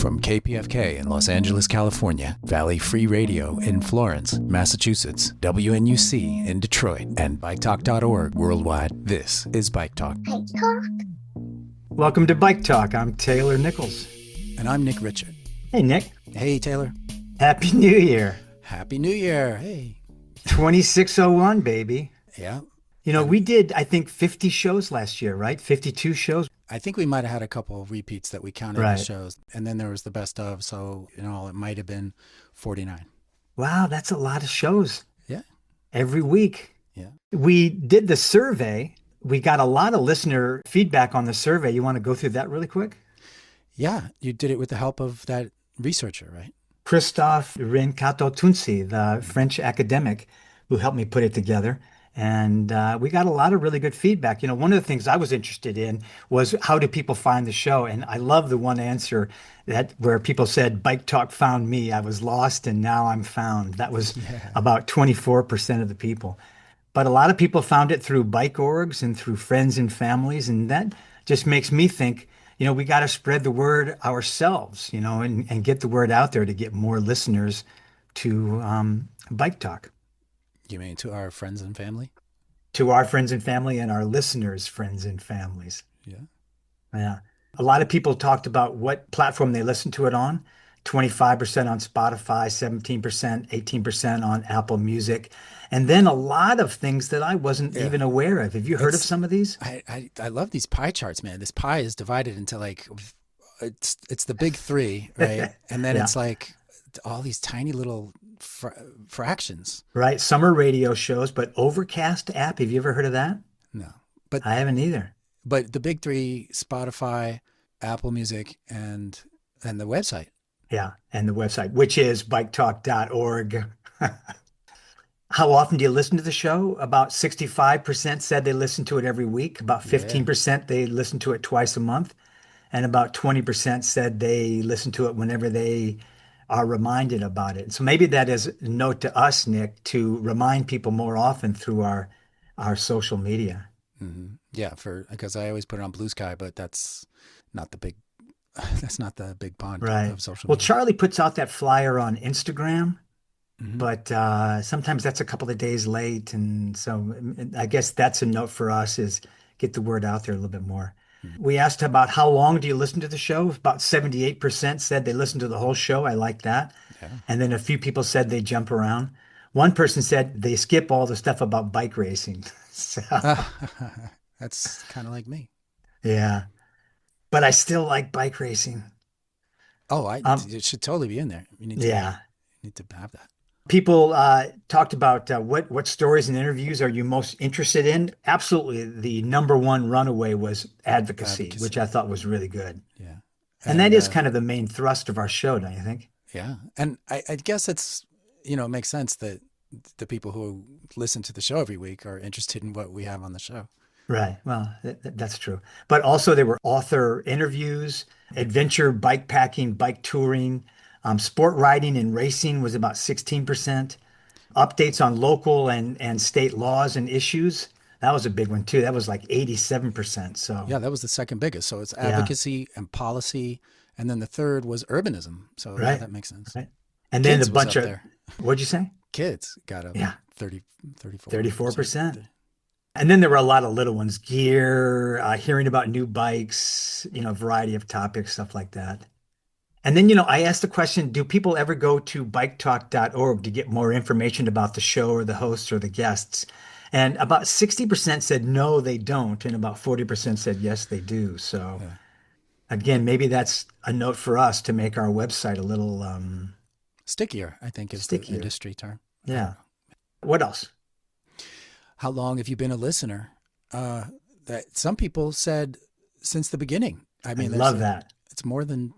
From KPFK in Los Angeles, California, Valley Free Radio in Florence, Massachusetts, WNUC in Detroit, and BikeTalk.org worldwide, this is Bike Talk. Bike Talk. Welcome to Bike Talk. I'm Taylor Nichols. And I'm Nick Richard. Hey, Nick. Hey, Taylor. Happy New Year. Happy New Year. Hey. 2601, baby. Yeah. You know, we did, I think, 50 shows last year, right? 52 shows. I think we might have had a couple of repeats that we counted Right. as shows. And then there was the best of, so, it might have been 49. Wow, that's a lot of shows. Yeah. Every week. Yeah. We did the survey. We got a lot of listener feedback on the survey. You want to go through that really quick? Yeah. You did it with the help of that researcher, right? Christophe Rencato-Tunsi, the French academic who helped me put it together. And we got a lot of really good feedback. You know, one of the things I was interested in was how do people find the show? And I love the one answer where people said, Bike Talk found me. I was lost and now I'm found. That was about 24% of the people. But a lot of people found it through bike orgs and through friends and families. And that just makes me think, we got to spread the word ourselves, and get the word out there to get more listeners to Bike Talk. You mean to our friends and family? To our friends and family and our listeners' friends and families. Yeah. Yeah. A lot of people talked about what platform they listen to it on. 25% on Spotify, 17%, 18% on Apple Music. And then a lot of things that I wasn't even aware of. Have you heard of some of these? I love these pie charts, man. This pie is divided into it's the big three, right? And then it's like all these tiny little fractions. Right. Summer radio shows, but Overcast app. Have you ever heard of that? No, but I haven't either. But the big three: Spotify, Apple Music, and the website. Yeah, and the website, which is biketalk.org. How often do you listen to the show? About 65% said they listen to it every week. About 15% they listen to it twice a month, and about 20% said they listen to it whenever they are reminded about it. So maybe that is a note to us, Nick, to remind people more often through our social media. Mm-hmm. Yeah, because I always put it on Blue Sky, but that's not the big pond of social media. Well, Charlie puts out that flyer on Instagram, but sometimes that's a couple of days late. And so I guess that's a note for us is get the word out there a little bit more. We asked about how long do you listen to the show? About 78% said they listen to the whole show. I like that. Yeah. And then a few people said they jump around. One person said they skip all the stuff about bike racing. So, that's kind of like me. Yeah. But I still like bike racing. Oh, it should totally be in there. You need to have that. People talked about what stories and interviews are you most interested in? Absolutely. The number one runaway was advocacy, which I thought was really good. Yeah. And that is kind of the main thrust of our show, don't you think? Yeah. And I guess it's, it makes sense that the people who listen to the show every week are interested in what we have on the show. Right. Well, that's true. But also there were author interviews, adventure, bike packing, bike touring, sport riding and racing was about 16%. Updates on local and state laws and issues. That was a big one too. That was like 87%. So yeah, that was the second biggest. So it's advocacy and policy. And then the third was urbanism. So that makes sense. Right. And then a bunch of, what'd you say? Kids got up 34%. And then there were a lot of little ones, gear, hearing about new bikes, a variety of topics, stuff like that. And then, I asked the question, do people ever go to biketalk.org to get more information about the show or the hosts or the guests? And about 60% said no, they don't. And about 40% said yes, they do. So again, maybe that's a note for us to make our website a little stickier, I think is the industry term. Yeah. What else? How long have you been a listener? That some people said since the beginning. I mean, I love that. It's more than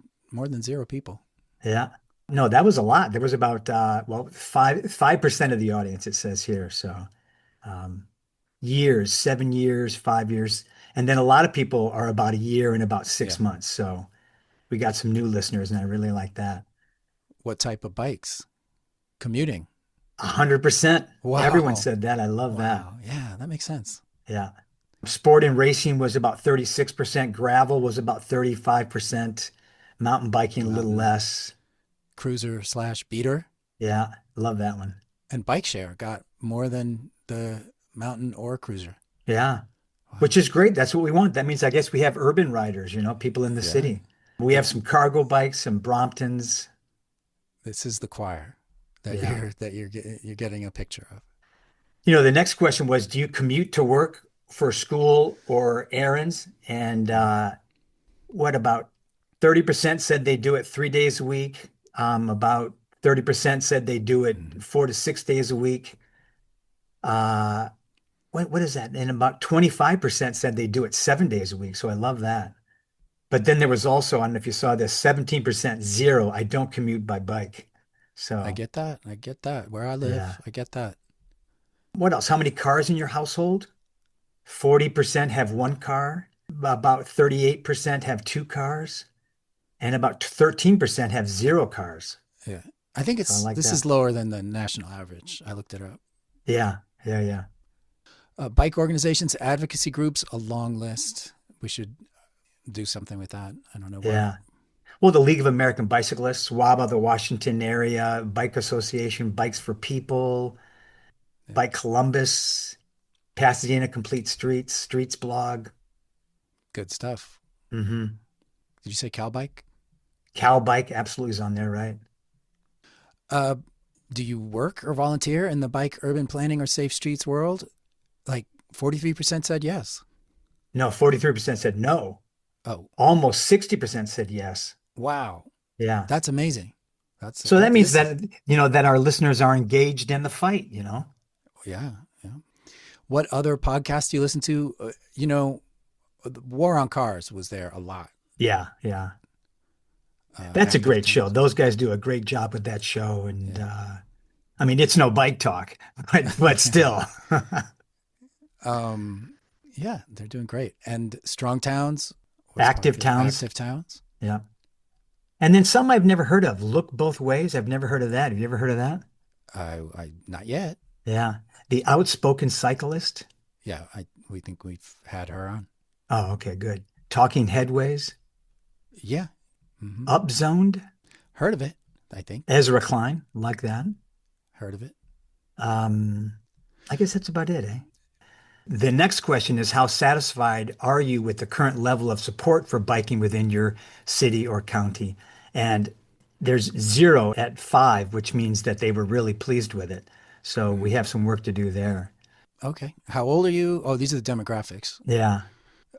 0 people. Yeah. No, that was a lot. There was about 5% of the audience, it says here. So years, 7 years, 5 years. And then a lot of people are about a year and about 6 months. So we got some new listeners and I really like that. What type of bikes? Commuting. 100%. Wow. Everyone said that. I love that. Yeah, that makes sense. Yeah. Sport and racing was about 36%. Gravel was about 35%. mountain biking a little mountain less. cruiser slash beater. Yeah, love that one. And bike share got more than the mountain or cruiser. Yeah, Wow. which is great. That's what we want. That means I guess we have urban riders, people in the Yeah. city. We have some cargo bikes, some Bromptons. This is the choir that Yeah. you're getting a picture of. The next question was, do you commute to work for school or errands? And what about 30% said they do it 3 days a week? About 30% said they do it Mhm. 4 to 6 days a week. Uh, what is that? And about 25% said they do it 7 days a week. So I love that. But then there was also, I don't know if you saw this, 17% zero. I don't commute by bike. I So get that. I get that. Where I yeah. live, I get that. What else? How many cars in your household? 40% have one car. About 38% have two cars. And about 13% have zero cars. Yeah. I think So I like this that. is lower than the national average. I looked it up. Yeah. Yeah. Yeah. Bike organizations, advocacy groups, a long list. We should do something with that. I don't know what. Yeah. Well, the League of American Bicyclists, WABA, the Washington Area Bike Association, Bikes for People, Yeah. Bike Columbus, Pasadena Complete Streets, Streetsblog. Good stuff. Hmm. Did you say Cal Bike? Cal Bike absolutely is on there, right? Uh, do you work or volunteer in the bike, urban planning, or safe streets world? Like 43% said yes. No, 43% said no. Oh, Almost 60% said yes. wow. Yeah. That's amazing. So that means This is, that our listeners are engaged in the fight. yeah, yeah. What other podcasts do you listen to? The War on Cars was there a lot. Yeah, yeah. That's a Active great show. Towns. Those guys do a great job with that show. And Yeah. I mean, it's no bike talk, but still. Um, yeah, they're doing great. And Strong Towns was Active popular. Towns. Active Towns. Yeah. And then some I've never heard of. Look Both Ways. I've never heard of that. Have you ever heard of that? I not yet. Yeah. The Outspoken Cyclist. Yeah, we think we've had her on. Oh, okay, good. Talking Headways. Yeah. Hmm. Upzoned. Heard of it, I think. Ezra Klein. Like that. Heard of it. Um, I guess that's about it, eh? The next question is, how satisfied are you with the current level of support for biking within your city or county? And there's zero at five, which means that they were really pleased with it. So we Mm. have some work to do there. Okay. How old are you? Oh, these are the demographics. Yeah.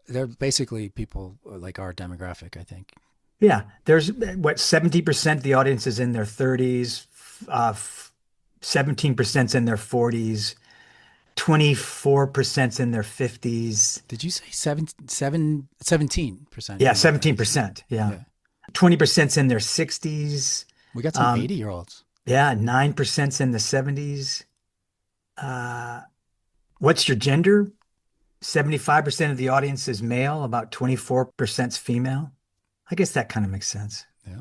They're basically people like our demographic, I think. Yeah. There's what, 70% of the audience is in their 30s, 17% in their 40s, 24% in their 50s. Did you say 17% Yeah, in their 30s? 17%. Yeah. Yeah. 20% in their 60s. We got some Um, 80-year-olds. yeah, 9% in the 70s. Uh, what's your gender? 75% of the audience is male, about 24% is female. I guess that kind of makes sense. Yeah.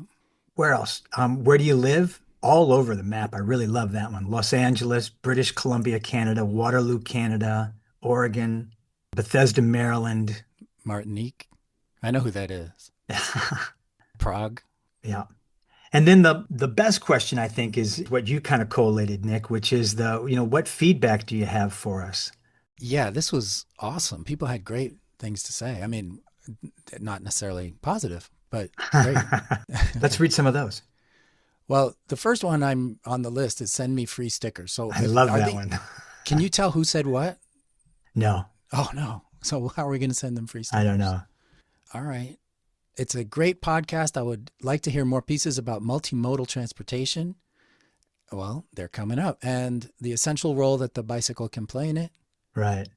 Where else? Where do you live? All over the map. I really love that one. Los Angeles, British Columbia, Canada, Waterloo, Canada, Oregon, Bethesda, Maryland. Martinique. I know who that is. Prague. Yeah. And then the best question, I think, is what you kind of collated, Nick, which is what feedback do you have for us? Yeah, this was awesome. People had great things to say. I mean, not necessarily positive, but great. Let's read some of those. Well, the first one I'm on the list is send me free stickers. So I love that one. Can you tell who said what? No, Oh, no. So how are we going to send them free stickers? I don't know. All right. It's a great podcast. I would like to hear more pieces about multimodal transportation. Well, they're coming up, and the essential role that the bicycle can play in it. Right.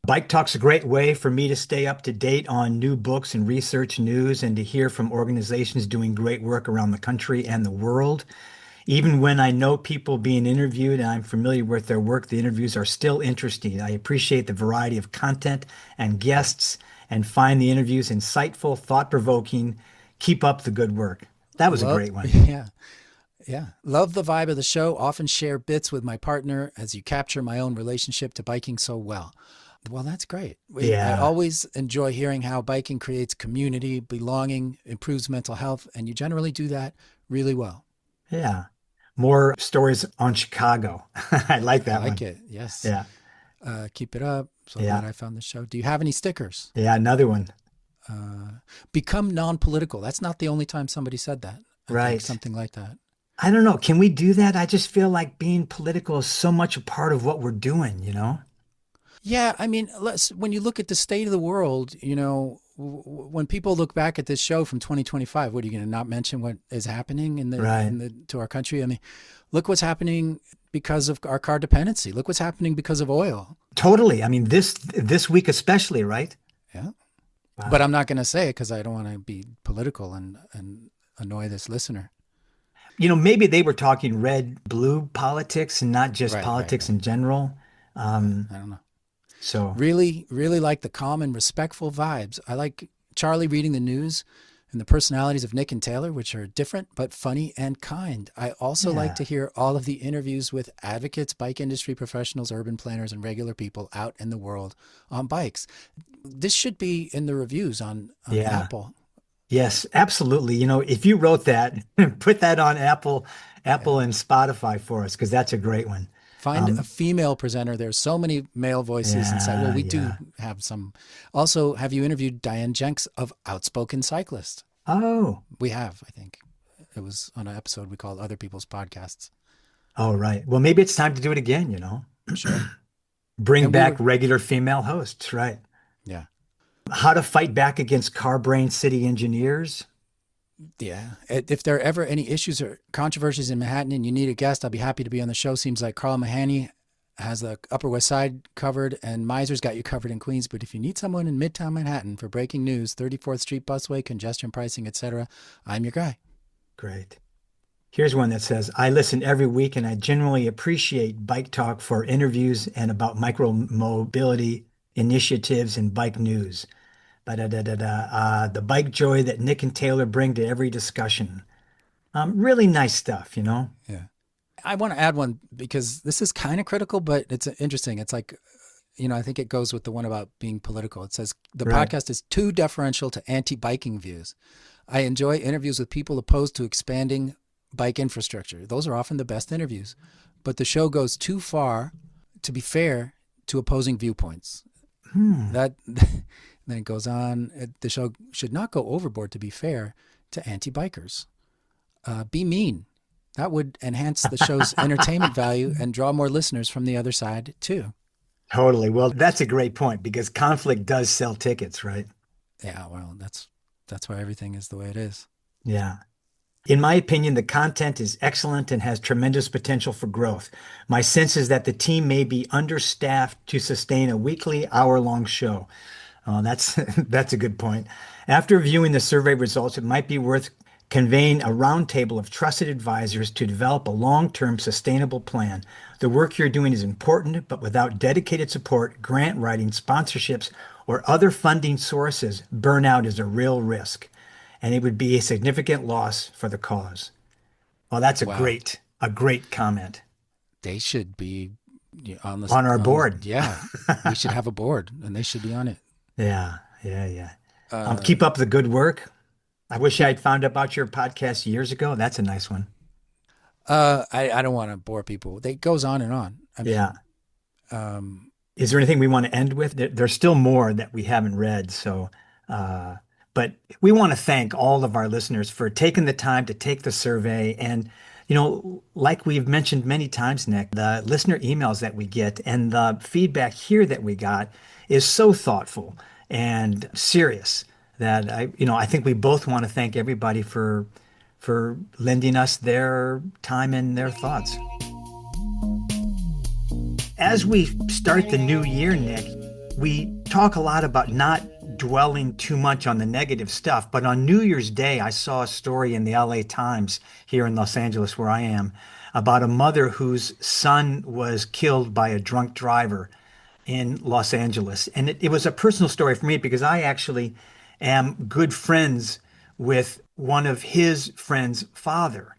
Bike Talk's a great way for me to stay up to date on new books and research news and to hear from organizations doing great work around the country and the world. Even when I know people being interviewed and I'm familiar with their work, the interviews are still interesting. I appreciate the variety of content and guests and find the interviews insightful, thought-provoking. Keep up the good work. That was a Love, great one. yeah, yeah. Love the vibe of the show. Often share bits with my partner as you capture my own relationship to biking so well. Well, that's great. I Yeah. always enjoy hearing how biking creates community, belonging, improves mental health, and you generally do that really well. Yeah. More stories on Chicago. I like I that like one. it. Yes. Yeah. Keep it up. So Yeah. glad I found the show. Do you have any stickers? Yeah. Another one. Become non-political. That's not the only time somebody said that. I think Right. something like that. I don't know. Can we do that? I just feel like being political is so much a part of what we're doing, you know? Yeah, I mean, when you look at the state of the world, when people look back at this show from 2025, what are you going to not mention what is happening Right. to our country? I mean, look what's happening because of our car dependency. Look what's happening because of oil. Totally. I mean, this week especially, right? Yeah. But Wow. I'm not going to say it because I don't want to be political and annoy this listener. Maybe they were talking red, blue politics and not just Right, right, politics right. in general. I don't know. So Really, really like the calm and respectful vibes. I like Charlie reading the news and the personalities of Nick and Taylor, which are different but funny and kind. I also like yeah. to hear all of the interviews with advocates, bike industry professionals, urban planners, and regular people out in the world on bikes. This should be in the reviews on Yeah. Apple. Yes, absolutely. If you wrote that, put that on Yeah. Apple and Spotify for us, because that's a great one. Find a Um, female presenter. There's so many male voices inside. Well, yeah, we do yeah. have some. Also, have you interviewed Diane Jenks of Outspoken Cyclist? Oh, We have, I think. It was on an episode we called Other People's Podcasts. oh, right. Well, maybe it's time to do it again. Sure. Bring And we back were, regular female hosts, right? yeah. How to fight back against car brain city engineers. Yeah. If there are ever any issues or controversies in Manhattan and you need a guest, I'll be happy to be on the show. Seems like Carl Mahoney has the Upper West Side covered and Miser's got you covered in Queens. But if you need someone in Midtown Manhattan for breaking news, 34th Street busway, congestion pricing, etc., I'm your guy. Great. Here's one that says, I listen every week and I genuinely appreciate Bike Talk for interviews and about micro mobility initiatives and bike news. The bike joy that Nick and Taylor bring to every discussion. Really nice stuff. Yeah. I want to add one because this is kind of critical, but it's interesting. It's like, I think it goes with the one about being political. It says the Right. podcast is too deferential to anti-biking views. I enjoy interviews with people opposed to expanding bike infrastructure. Those are often the best interviews, but the show goes too far to be fair to opposing viewpoints. Hmm. That then it goes on. The show should not go overboard to be fair to anti-bikers. Be mean. That would enhance the show's entertainment value and draw more listeners from the other side too. Totally. Well, that's a great point because conflict does sell tickets, right? Yeah, well, that's why everything is the way it is. Yeah. In my opinion, the content is excellent and has tremendous potential for growth. My sense is that the team may be understaffed to sustain a weekly hour-long show. Oh, that's that's a good point. After viewing the survey results, it might be worth convening a roundtable of trusted advisors to develop a long-term sustainable plan. The work you're doing is important, but without dedicated support, grant writing, sponsorships, or other funding sources, burnout is a real risk, and it would be a significant loss for the cause. Well, that's a Wow, great comment they should be on on our on the board. yeah. We should have a board, and they should be on it. Yeah, yeah, yeah. Uh, Keep up the good work. I wish I'd found out about your podcast years ago. That's a nice one. I don't want to bore people. It goes on and on. I Yeah. mean, um, Is there anything we want to end with? There's still more that we haven't read. Uh, but we want to thank all of our listeners for taking the time to take the survey. And, like we've mentioned many times, Nick, the listener emails that we get and the feedback here that we got is so thoughtful and serious that I think we both want to thank everybody for lending us their time and their thoughts. As we start the new year, Nick, we talk a lot about not dwelling too much on the negative stuff. But on New Year's Day, I saw a story in the LA Times here in Los Angeles, where I am, about a mother whose son was killed by a drunk driver in Los Angeles. And it was a personal story for me because I actually am good friends with one of his friend's father.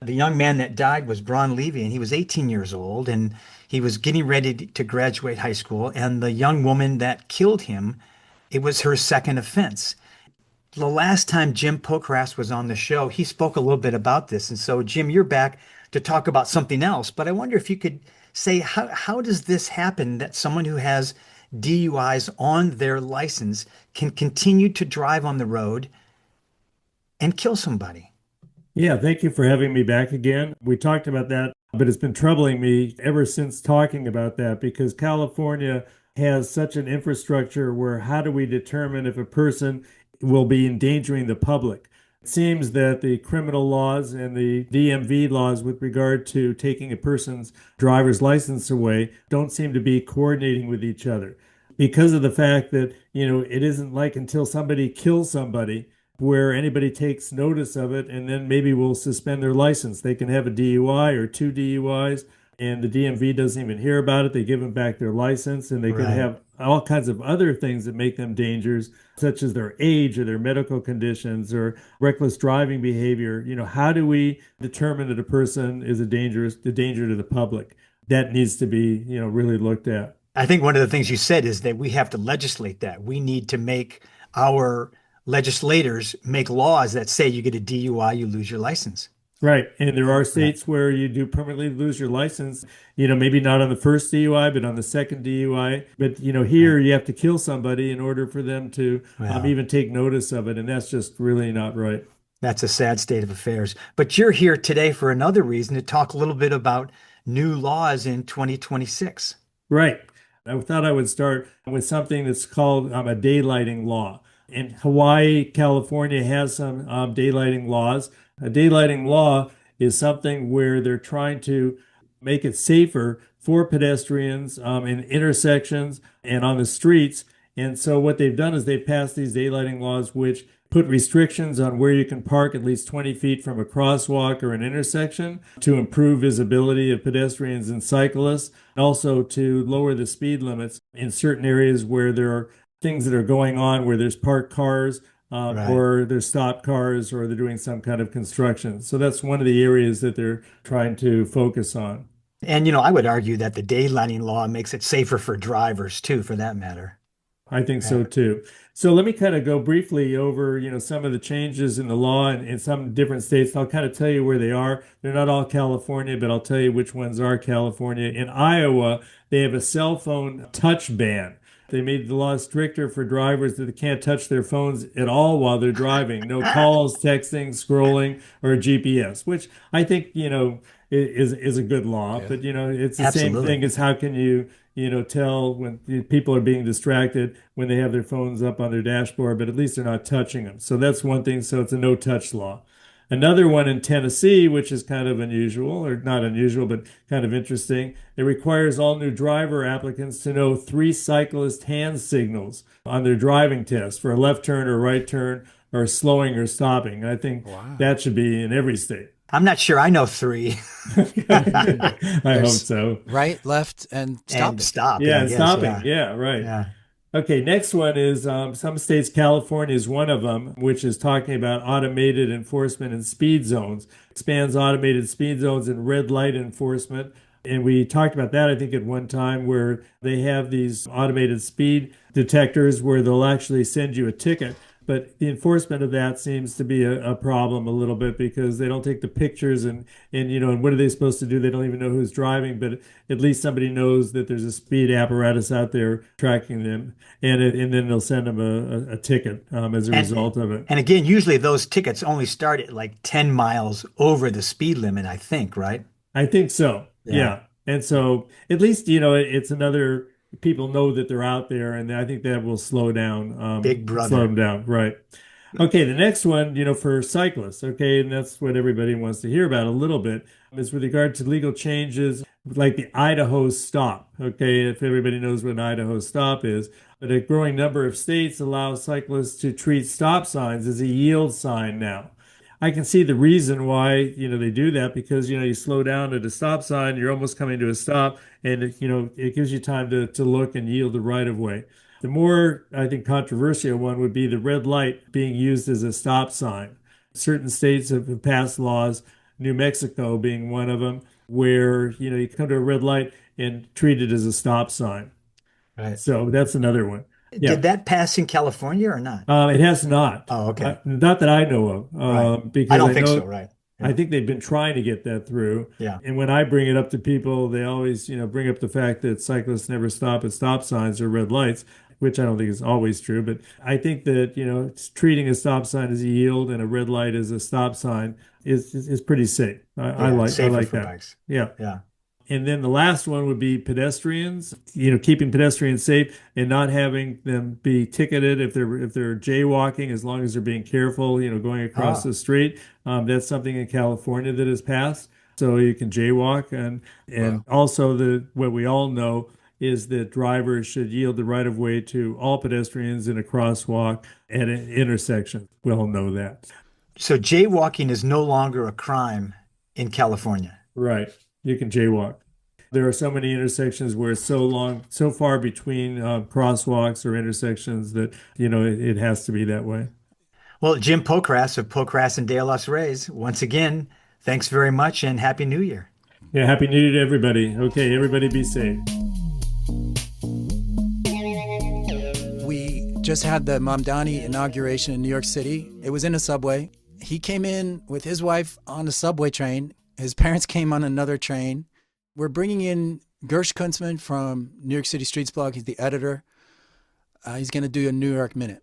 The young man that died was Braun Levy, and he was 18 years old. And He was getting ready to graduate high school, and the young woman that killed him, it was her second offense. The last time Jim Pocrass was on the show, he spoke a little bit about this. And so, Jim, you're back to talk about something else. But I wonder if you could say, how does this happen that someone who has DUIs on their license can continue to drive on the road and kill somebody? Yeah, thank you for having me back again. We talked about that, but it's been troubling me ever since talking about that because California has such an infrastructure where how do we determine if a person will be endangering the public? It seems that the criminal laws and the DMV laws with regard to taking a person's driver's license away don't seem to be coordinating with each other because of the fact that, it isn't like until somebody kills somebody where anybody takes notice of it and then maybe will suspend their license. They can have a DUI or two DUIs and the DMV doesn't even hear about it. They give them back their license and they could Right. have all kinds of other things that make them dangerous, such as their age or their medical conditions or reckless driving behavior. How do we determine that a person is a danger to the public? That needs to be, really looked at. I think one of the things you said is that we have to legislate that. We need to make our legislators make laws that say you get a DUI, you lose your license. Right. And there are Right. states where you do permanently lose your license, maybe not on the first DUI, but on the second DUI. But, Right. here you have to kill somebody in order for them to Well, even take notice of it. And that's just really not right. that's a sad state of affairs. But you're here today for another reason to talk a little bit about new laws in 2026. Right. I thought I would start with something that's called a daylighting law. In Hawaii, California has some daylighting laws. A daylighting law is something where they're trying to make it safer for pedestrians in intersections and on the streets. And so what they've done is they've passed these daylighting laws, which put restrictions on where you can park at least 20 feet from a crosswalk or an intersection to improve visibility of pedestrians and cyclists, and also to lower the speed limits in certain areas where there are things that are going on, where there's parked cars Right. or there's stopped cars or they're doing some kind of construction. So that's one of the areas that they're trying to focus on. And, I would argue that the daylighting law makes it safer for drivers too, for that matter. I think Yeah. so too. So let me kind of go briefly over, some of the changes in the law in some different states. I'll kind of tell you where they are. They're not all California, but I'll tell you which ones are California. In Iowa, they have a cell phone touch ban. They made the law stricter for drivers that they can't touch their phones at all while they're driving. No calls, texting, scrolling, or GPS, which I think, is a good law. Yeah. But, it's the same Absolutely. thing as how can you tell when people are being distracted when they have their phones up on their dashboard, but at least they're not touching them. So that's one thing. So it's a no touch law. Another one in Tennessee, which is kind of unusual, or not unusual, but kind of interesting. It requires all new driver applicants to know three cyclist hand signals on their driving test for a left turn or right turn or slowing or stopping. I think Wow. that should be in every state. I'm not sure I know three. I hope There's so. right, left, and And stopping. stop, Yeah, I and guess. stopping. Yeah. Yeah, right. Yeah. Okay, next one is some states, California is one of them, which is talking about automated enforcement in speed zones, expands automated speed zones and red light enforcement. And we talked about that, I think, at one time where they have these automated speed detectors where they'll actually send you a ticket. But the enforcement of that seems to be a problem a little bit because they don't take the pictures and what are they supposed to do? They don't even know who's driving, but at least somebody knows that there's a speed apparatus out there tracking them, and then they'll send them a ticket as a And result of it. and again, usually those tickets only start at like 10 miles over the speed limit, I think, right? I think so. Yeah. Yeah. And so at least, it's another people know that they're out there and I think that will Big slow brother. them down. Right. Okay. The next one, for cyclists. Okay. And that's what everybody wants to hear about a little bit is with regard to legal changes like the Idaho stop. Okay. If everybody knows what an Idaho stop is, but a growing number of states allow cyclists to treat stop signs as a yield sign now. I can see the reason why, they do that because, you slow down at a stop sign, you're almost coming to a stop, and it gives you time to look and yield the right of way. The more, I think, controversial one would be the red light being used as a stop sign. Certain states have passed laws, New Mexico being one of them, where, you come to a red light and treat it as a stop sign. Right. So that's another one. Yeah. Did that pass in California or not? It has not. Oh, okay. Not that I know of, Right. I because don't I think know so, right? I Yeah. think they've been trying to get that through. Yeah. And when I bring it up to people, they always, bring up the fact that cyclists never stop at stop signs or red lights, which I don't think is always true. But I think that, it's treating a stop sign as a yield and a red light as a stop sign is pretty safe. I Yeah, it's like safer for that. bikes. Yeah. Yeah. And then the last one would be pedestrians, keeping pedestrians safe and not having them be ticketed if they're jaywalking, as long as they're being careful, going across Oh, the street. That's something in California that has passed. So you can jaywalk, and Wow. also what we all know is that drivers should yield the right of way to all pedestrians in a crosswalk at an intersection. We all know that. so jaywalking is no longer a crime in California. Right. You can jaywalk. There are so many intersections where it's so far between crosswalks or intersections that, it has to be that way. Well, Jim Pocrass of Pocrass and De Los Reyes, once again, thanks very much and Happy New Year. Yeah, Happy New Year to everybody. Okay, everybody be safe. We just had the Mamdani inauguration in New York City. It was in a subway. He came in with his wife on a subway train. His parents came on another train. We're bringing in Gersh Kuntzman from New York City Streetsblog. He's the editor. He's going to do a New York Minute.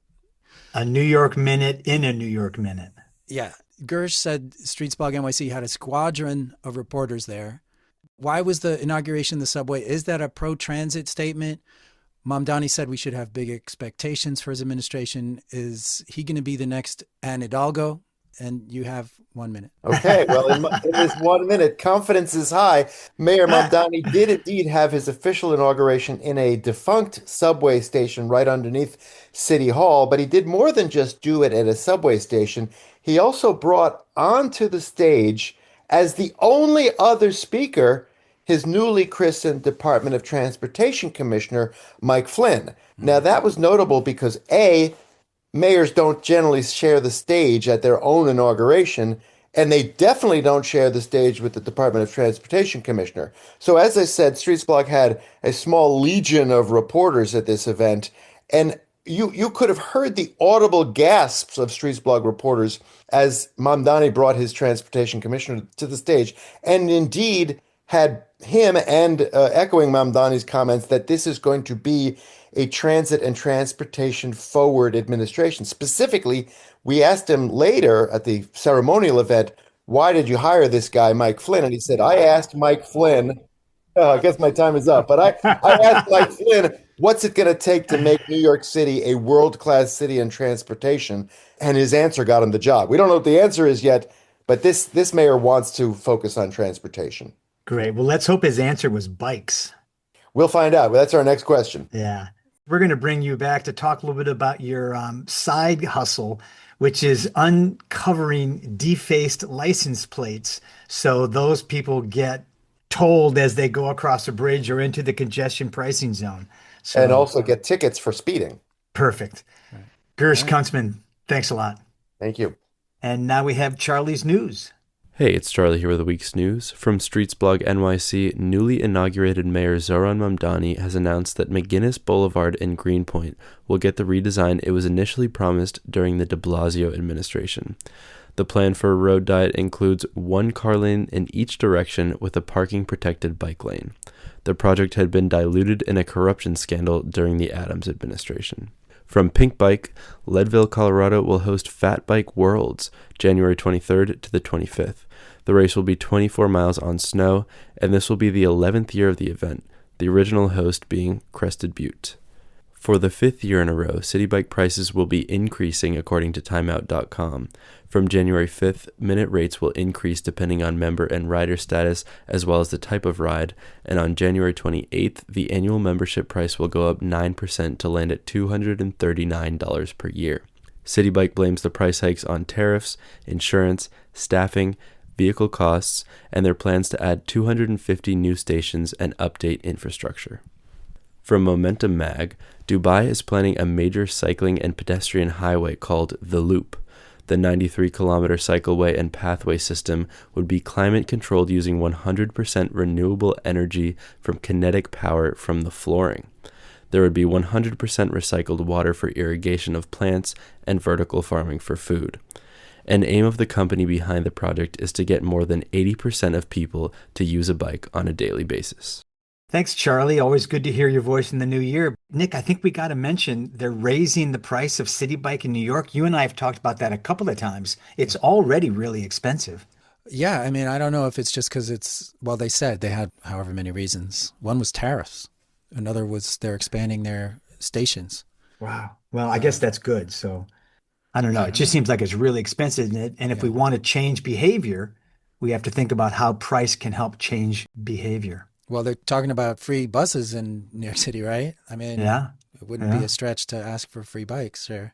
A New York Minute in a New York Minute. Yeah. Gersh said Streetsblog NYC had a squadron of reporters there. Why was the inauguration in the subway? Is that a pro-transit statement? Mamdani said we should have big expectations for his administration. Is he going to be the next Anne Hidalgo? And you have 1 minute. Okay, well, in this 1 minute, confidence is high. Mayor Mamdani did indeed have his official inauguration in a defunct subway station right underneath City Hall, but he did more than just do it at a subway station. He also brought onto the stage, as the only other speaker, his newly christened Department of Transportation Commissioner, Mike Flynn. Now, that was notable because, A, mayors don't generally share the stage at their own inauguration, and they definitely don't share the stage with the Department of Transportation Commissioner. So as I said, Streetsblog had a small legion of reporters at this event, and you could have heard the audible gasps of Streetsblog reporters as Mamdani brought his Transportation Commissioner to the stage, and indeed had him and echoing Mamdani's comments that this is going to be a transit and transportation forward administration. Specifically, we asked him later at the ceremonial event, why did you hire this guy, Mike Flynn? And he said, I asked Mike Flynn, I guess my time is up, but I asked Mike Flynn, what's it going to take to make New York City a world-class city in transportation? And his answer got him the job. We don't know what the answer is yet, but this mayor wants to focus on transportation. Great. Well, let's hope his answer was bikes. We'll find out. That's our next question. Yeah. We're going to bring you back to talk a little bit about your side hustle, which is uncovering defaced license plates. So those people get told as they go across a bridge or into the congestion pricing zone. So, And also get tickets for speeding. perfect. Right. Gersh All right. Kuntzman, thanks a lot. Thank you. And now we have Charlie's news. Hey, it's Charlie here with the week's news. From Streetsblog NYC, newly inaugurated Mayor Zohran Mamdani has announced that McGuinness Boulevard in Greenpoint will get the redesign it was initially promised during the de Blasio administration. The plan for a road diet includes one car lane in each direction with a parking-protected bike lane. The project had been diluted in a corruption scandal during the Adams administration. From Pink Bike, Leadville, Colorado will host Fat Bike Worlds, January 23rd to the 25th. The race will be 24 miles on snow, and this will be the 11th year of the event, the original host being Crested Butte. For the 5th year in a row, Citi Bike prices will be increasing according to timeout.com. From January 5th, minute rates will increase depending on member and rider status as well as the type of ride, and on January 28th, the annual membership price will go up 9% to land at $239 per year. Citi Bike blames the price hikes on tariffs, insurance, staffing, vehicle costs, and their plans to add 250 new stations and update infrastructure. From Momentum Mag, Dubai is planning a major cycling and pedestrian highway called The Loop. The 93-kilometer cycleway and pathway system would be climate-controlled using 100% renewable energy from kinetic power from the flooring. There would be 100% recycled water for irrigation of plants and vertical farming for food. An aim of the company behind the project is to get more than 80% of people to use a bike on a daily basis. Thanks, Charlie. Always good to hear your voice in the new year. Nick, I think we got to mention they're raising the price of Citi Bike in New York. You and I have talked about that a couple of times. It's already really expensive. Yeah, I mean, I don't know if it's just because well, they said they had however many reasons. One was tariffs. Another was they're expanding their stations. Wow. Well, I guess that's good. So I don't know. It just seems like it's really expensive. And if we want to change behavior, we have to think about how price can help change behavior. Well, they're talking about free buses in New York City, right? I mean, it wouldn't be a stretch to ask for free bikes, sure.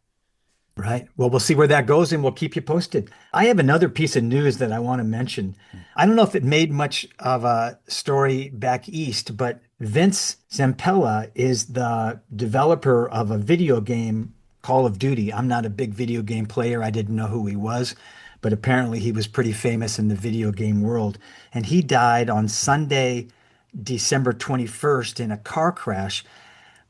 Right. Well, we'll see where that goes and we'll keep you posted. I have another piece of news that I want to mention. I don't know if it made much of a story back east, but Vince Zampella is the developer of a video game, Call of Duty. I'm not a big video game player. I didn't know who he was, but apparently he was pretty famous in the video game world. And he died on Sunday, December 21st in a car crash,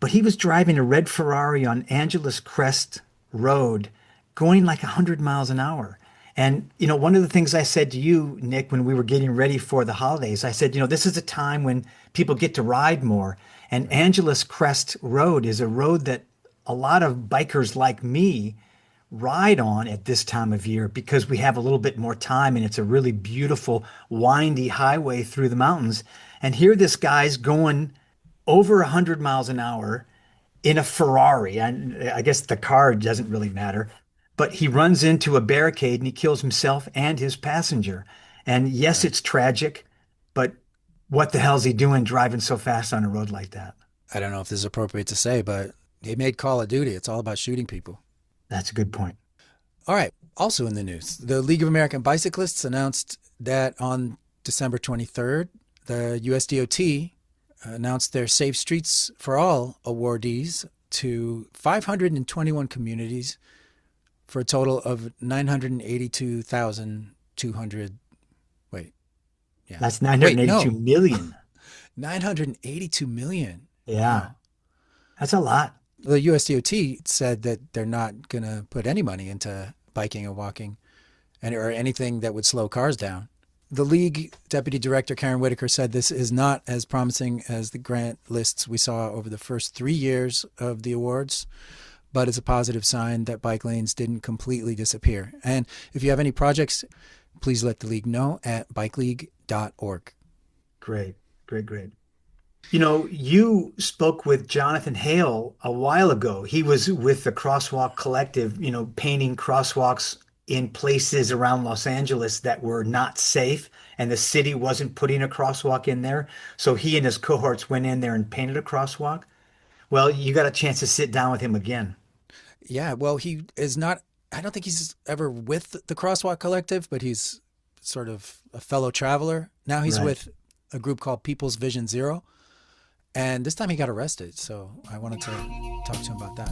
but he was driving a red Ferrari on Angeles Crest Road going like 100 miles an hour. And, one of the things I said to you, Nick, when we were getting ready for the holidays, I said, this is a time when people get to ride more. And Angeles Crest Road is a road that a lot of bikers like me ride on at this time of year because we have a little bit more time and it's a really beautiful, windy highway through the mountains. And here this guy's going over 100 miles an hour in a Ferrari. I guess the car doesn't really matter, but he runs into a barricade and he kills himself and his passenger. And yes, it's tragic, but what the hell's he doing driving so fast on a road like that? I don't know if this is appropriate to say, but he made Call of Duty. It's all about shooting people. That's a good point. All right. Also in the news, the League of American Bicyclists announced that on December 23rd, the USDOT announced their Safe Streets for All awardees to 521 communities for a total of 982,200. Wait. Yeah. That's 982 million. 982 million. Yeah. Wow. That's a lot. The USDOT said that they're not going to put any money into biking and walking or anything that would slow cars down. The League Deputy Director Karen Whitaker said this is not as promising as the grant lists we saw over the first 3 years of the awards, but it's a positive sign that bike lanes didn't completely disappear. And if you have any projects, please let the League know at bikeleague.org. Great. You spoke with Jonathan Hale a while ago. He was with the Crosswalk Collective, painting crosswalks in places around Los Angeles that were not safe, and the city wasn't putting a crosswalk in there. So he and his cohorts went in there and painted a crosswalk. Well, you got a chance to sit down with him again. Yeah, well, he is not, I don't think he's ever with the Crosswalk Collective, but he's sort of a fellow traveler. Now he's with a group called People's Vision Zero. And this time he got arrested, so I wanted to talk to him about that.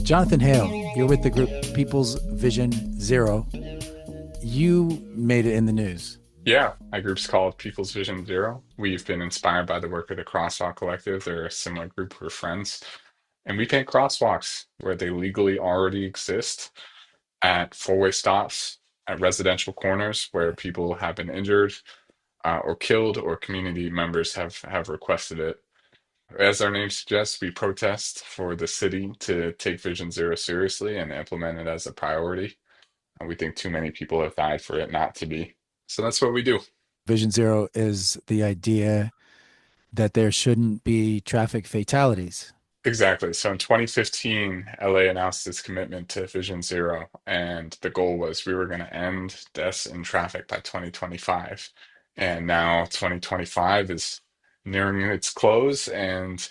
Jonathan Hale, you're with the group People's Vision Zero. You made it in the news. Yeah, my group's called People's Vision Zero. We've been inspired by the work of the Crosswalk Collective. They're a similar group. We're friends. And we paint crosswalks where they legally already exist, at four-way stops, at residential corners where people have been injured or killed, or community members have requested it. As our name suggests, we protest for the city to take Vision Zero seriously and implement it as a priority. And we think too many people have died for it not to be. So that's what we do. Vision Zero is the idea that there shouldn't be traffic fatalities. Exactly. So in 2015, LA announced its commitment to Vision Zero, and the goal was we were going to end deaths in traffic by 2025. And now 2025 is nearing its close, and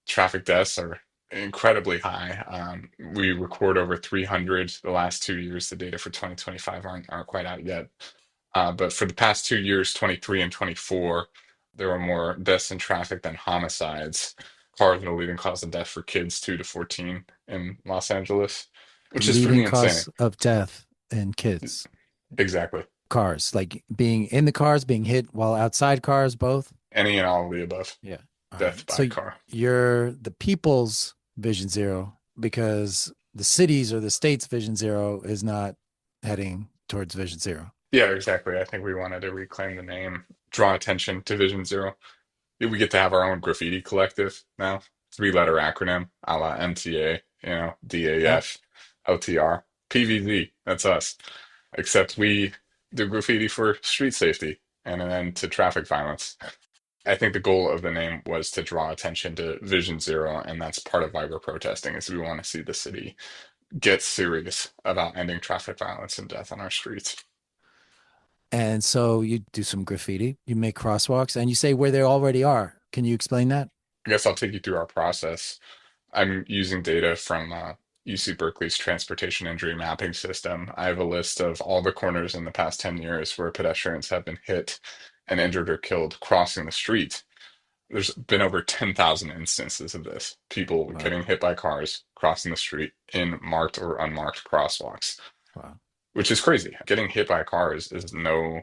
traffic deaths are incredibly high. We record over 300 the last 2 years. The data for 2025 aren't quite out yet. But for the past 2 years, 23 and 24, there were more deaths in traffic than homicides. Cars are the leading cause of death for kids 2 to 14 in Los Angeles. The which is leading pretty insane. cause of death in kids. Exactly. Cars, like being in the cars, being hit while outside cars, both. Any and all of the above. Yeah. All Death right. So by car. you're the people's Vision Zero because the city's or the state's Vision Zero is not heading towards Vision Zero. Yeah, exactly. I think we wanted to reclaim the name, draw attention to Vision Zero. We get to have our own graffiti collective now. Three-letter acronym, a la MTA, Yeah. DAF, LTR, PVZ. That's us. Except we do graffiti for street safety and an end to traffic violence. I think the goal of the name was to draw attention to Vision Zero, and that's part of why we're protesting, is we want to see the city get serious about ending traffic violence and death on our streets. And so you do some graffiti, you make crosswalks, and you say where they already are. Can you explain that? I guess I'll take you through our process. I'm using data from UC Berkeley's transportation injury mapping system. I have a list of all the corners in the past 10 years where pedestrians have been hit and injured or killed crossing the street. There's been over 10,000 instances of this. People Wow. getting hit by cars crossing the street in marked or unmarked crosswalks, Wow. which is crazy. Getting hit by cars is no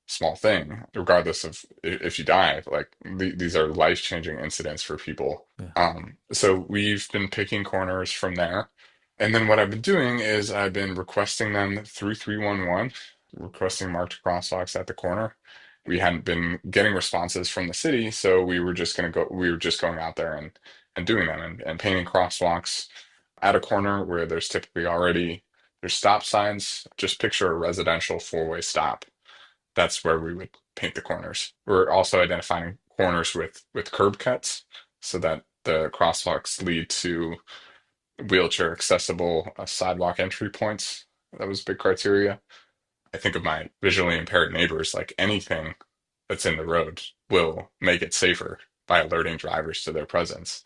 small thing, regardless of if you die. Like these are life-changing incidents for people. Yeah. So we've been picking corners from there. And then what I've been doing is I've been requesting them through 311, requesting marked crosswalks at the corner. We hadn't been getting responses from the city, so we were just going out there and doing them and painting crosswalks at a corner where there's stop signs. Just picture a residential four-way stop. That's where we would paint the corners. We're also identifying corners with curb cuts so that the crosswalks lead to wheelchair accessible sidewalk entry points. That was a big criteria. I think of my visually impaired neighbors, like anything that's in the road will make it safer by alerting drivers to their presence.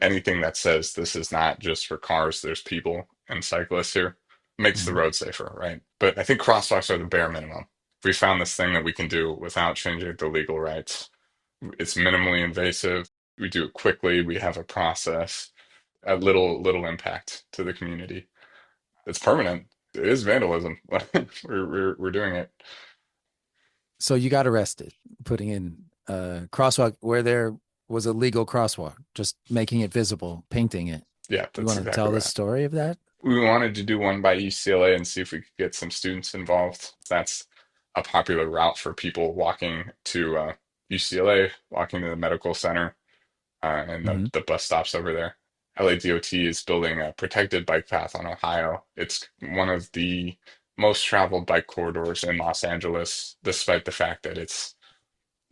Anything that says this is not just for cars, there's people and cyclists here, makes the Mhm. road safer, right? But I think crosswalks are the bare minimum. We found this thing that we can do without changing the legal rights. It's minimally invasive. We do it quickly. We have a process, a little impact to the community. It's permanent. It is vandalism. We're doing it. So you got arrested putting in a crosswalk where there was a legal crosswalk, just making it visible, painting it. Yeah, You that's want to exactly tell the right. story of that? We wanted to do one by UCLA and see if we could get some students involved. That's a popular route for people walking to UCLA, walking to the medical center, and Hmm. the bus stops over there. LADOT is building a protected bike path on Ohio. It's one of the most traveled bike corridors in Los Angeles, despite the fact that it's,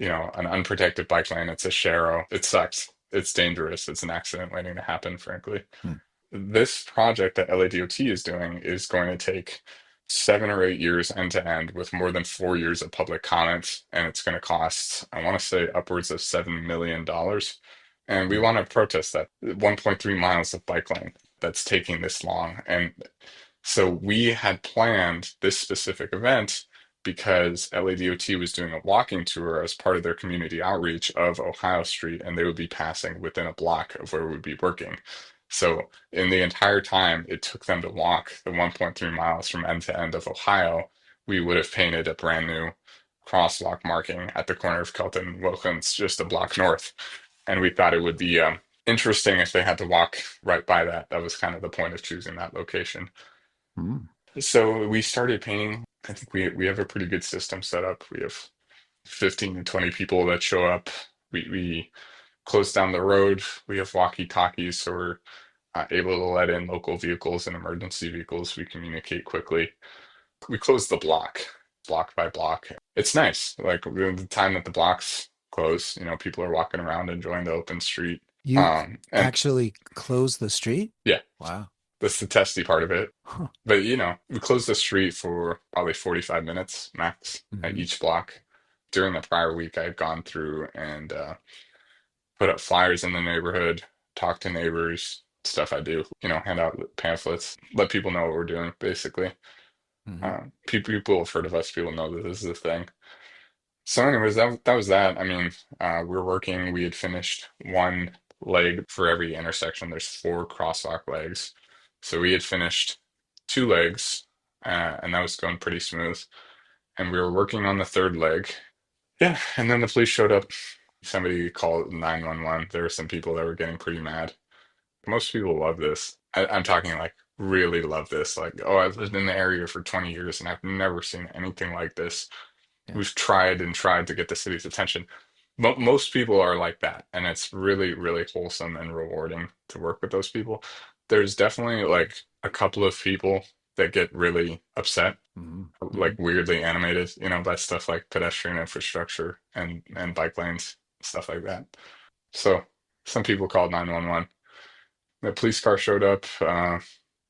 an unprotected bike lane. It's a Sharo. It sucks. It's dangerous. It's an accident waiting to happen, frankly. Hmm. This project that LADOT is doing is going to take 7 or 8 years end to end with more than 4 years of public comment, and it's going to cost, I want to say, upwards of $7 million. And we Hmm. want to protest that 1.3 miles of bike lane that's taking this long. And so we had planned this specific event because LADOT was doing a walking tour as part of their community outreach of Ohio Street, and they would be passing within a block of where we'd be working. So in the entire time it took them to walk the 1.3 miles from end to end of Ohio, we would have painted a brand new crosswalk marking at the corner of Kelton and Wilkins, just a block north. And we thought it would be interesting if they had to walk right by that. That was kind of the point of choosing that location. Hmm. So we started painting. I think we have a pretty good system set up. We have 15 to 20 people that show up. We close down the road. We have walkie-talkies, so we're able to let in local vehicles and emergency vehicles. We communicate quickly. We close the block by block. It's nice. Like the time that the blocks close, people are walking around enjoying the open street. You And actually closed the street? yeah, Wow. that's the testy part of it. Huh. But we closed the street for probably 45 minutes max at Mhm. each block. During the prior week, I had gone through and put up flyers in the neighborhood, talk to neighbors, stuff I do, hand out pamphlets, let people know what we're doing, basically. Mhm. People have heard of us, people know that this is a thing. So anyways, that was that. I mean, we had finished one leg for every intersection. There's four crosswalk legs. So we had finished 2 legs, and that was going pretty smooth. And we were working on the 3rd leg. Yeah, and then the police showed up. Somebody called 911. There were some people that were getting pretty mad. Most people love this. I'm talking like really love this. Like, oh, I've lived in the area for 20 years and I've never seen anything like this. Yeah. We've tried and tried to get the city's attention. Most people are like that, and it's really, really wholesome and rewarding to work with those people. There's definitely like a couple of people that get really upset, Mm-hmm. like weirdly animated, by stuff like pedestrian infrastructure and bike lanes, stuff like that. So some people called 911. The police car showed up,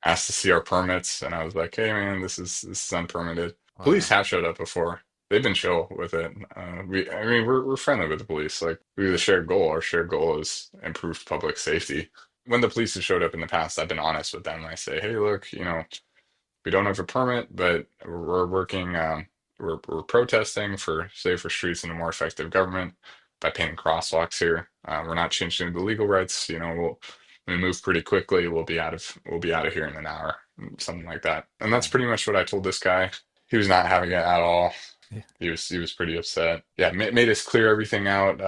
asked to see our permits, and I was like, "Hey, man, this is unpermitted." Police Wow. have showed up before. They've been chill with it. I mean, we're friendly with the police. Like we have a shared goal. Our shared goal is improved public safety. When the police have showed up in the past, I've been honest with them. I say, "Hey, look, we don't have a permit, but we're working. We're protesting for safer streets and a more effective government by painting crosswalks here. We're not changing the legal rights. We move pretty quickly. We'll be out of here in an hour, something like that." And that's Yeah. pretty much what I told this guy. He was not having it at all. Yeah. He was pretty upset. Yeah, made us clear everything out.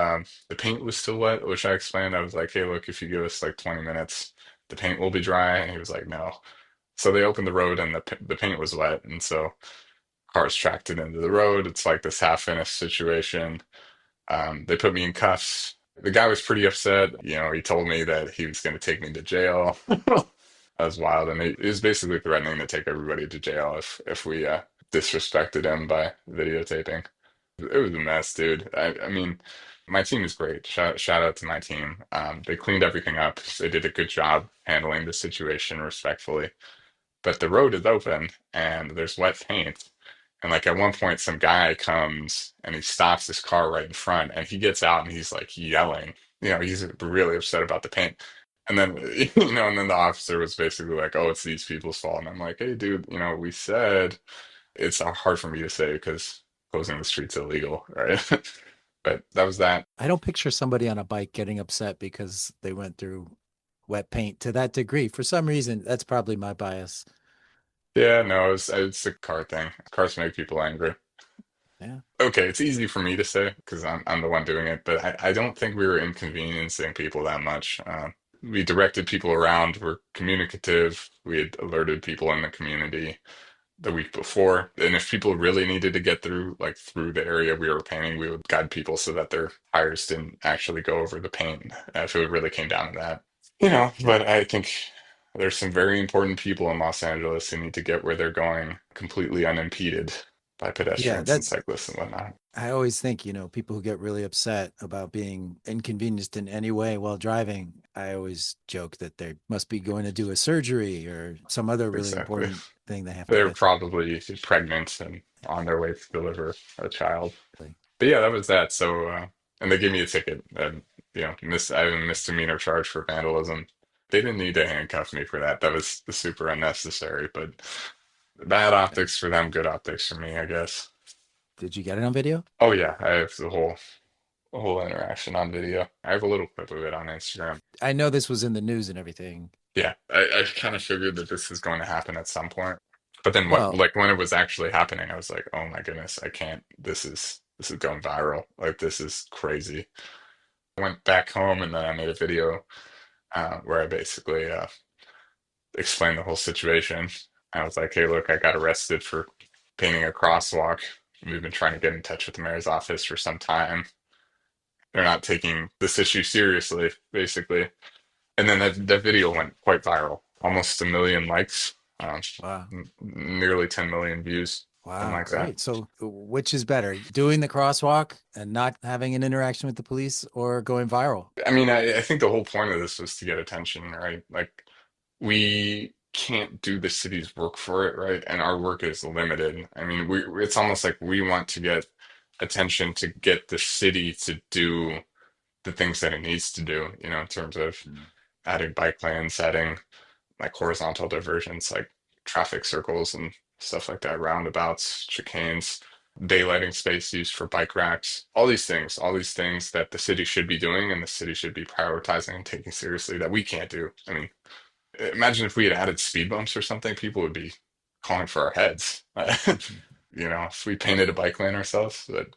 The paint was still wet, which I explained. I was like, "Hey, look, if you give us like 20 minutes, the paint will be dry." And he was like, "No." So they opened the road and the paint was wet, and so cars tracked it into the road. It's like this half-finished situation. They put me in cuffs. The guy was pretty upset. He told me that he was going to take me to jail. That was wild, and he was basically threatening to take everybody to jail if we disrespected him by videotaping. It was a mess, dude. I mean, my team is great. Shout out to my team. They cleaned everything up. They did a good job handling the situation respectfully. But the road is open and there's wet paint. And like at one point, some guy comes and he stops his car right in front and he gets out and he's like yelling. He's really upset about the paint. And then, and then the officer was basically like, "Oh, it's these people's fault." And I'm like, "Hey, dude, we said it's hard for me to say because closing the street's illegal, right?" But that was that. I don't picture somebody on a bike getting upset because they went through wet paint to that degree. For some reason, that's probably my bias. Yeah, no, it's a car thing. Cars make people angry. Yeah. Okay, it's easy for me to say because I'm the one doing it, but I don't think we were inconveniencing people that much. We directed people around, we're communicative, we had alerted people in the community the week before. And if people really needed to get through, like through the area we were painting, we would guide people so that their tires didn't actually go over the paint if it really came down to that. But I think there's some very important people in Los Angeles who need to get where they're going completely unimpeded by Yeah, pedestrians and that's cyclists and whatnot. I always think, people who get really upset about being inconvenienced in any way while driving, I always joke that they must be going to do a surgery or some other really Exactly. important thing they have to They're get through. probably pregnant and on their way to deliver a child. But yeah, that was that. So, and they gave me a ticket and, I have a misdemeanor charge for vandalism. They didn't need to handcuff me for that. That was super unnecessary, but bad optics for them, good optics for me, I guess. Did you get it on video? Oh yeah, I have the whole interaction on video. I have a little clip of it on Instagram. I know this was in the news and everything. Yeah, I kind of figured that this is going to happen at some point. But then Well, like when it was actually happening, I was like, "Oh my goodness, I can't. This is going viral. Like this is crazy." I went back home and then I made a video where I basically explained the whole situation. I was like, "Hey, look, I got arrested for painting a crosswalk. We've been trying to get in touch with the mayor's office for some time. They're not taking this issue seriously, basically." And then that video went quite viral, almost 1 million likes, wow. nearly 10 million views, something Wow, like that. great. So which is better, doing the crosswalk and not having an interaction with the police or going viral? I mean, I think the whole point of this was to get attention, right? Like, we can't do the city's work for it, right? And our work is limited. I mean, it's almost like we want to get attention to get the city to do the things that it needs to do, in terms of adding bike lanes, adding like horizontal diversions, like traffic circles and stuff like that, roundabouts, chicanes, daylighting space used for bike racks, all these things that the city should be doing and the city should be prioritizing and taking seriously that we can't do. I mean, Imagine if we had added speed bumps or something, people would be calling for our heads. If we painted a bike lane ourselves, that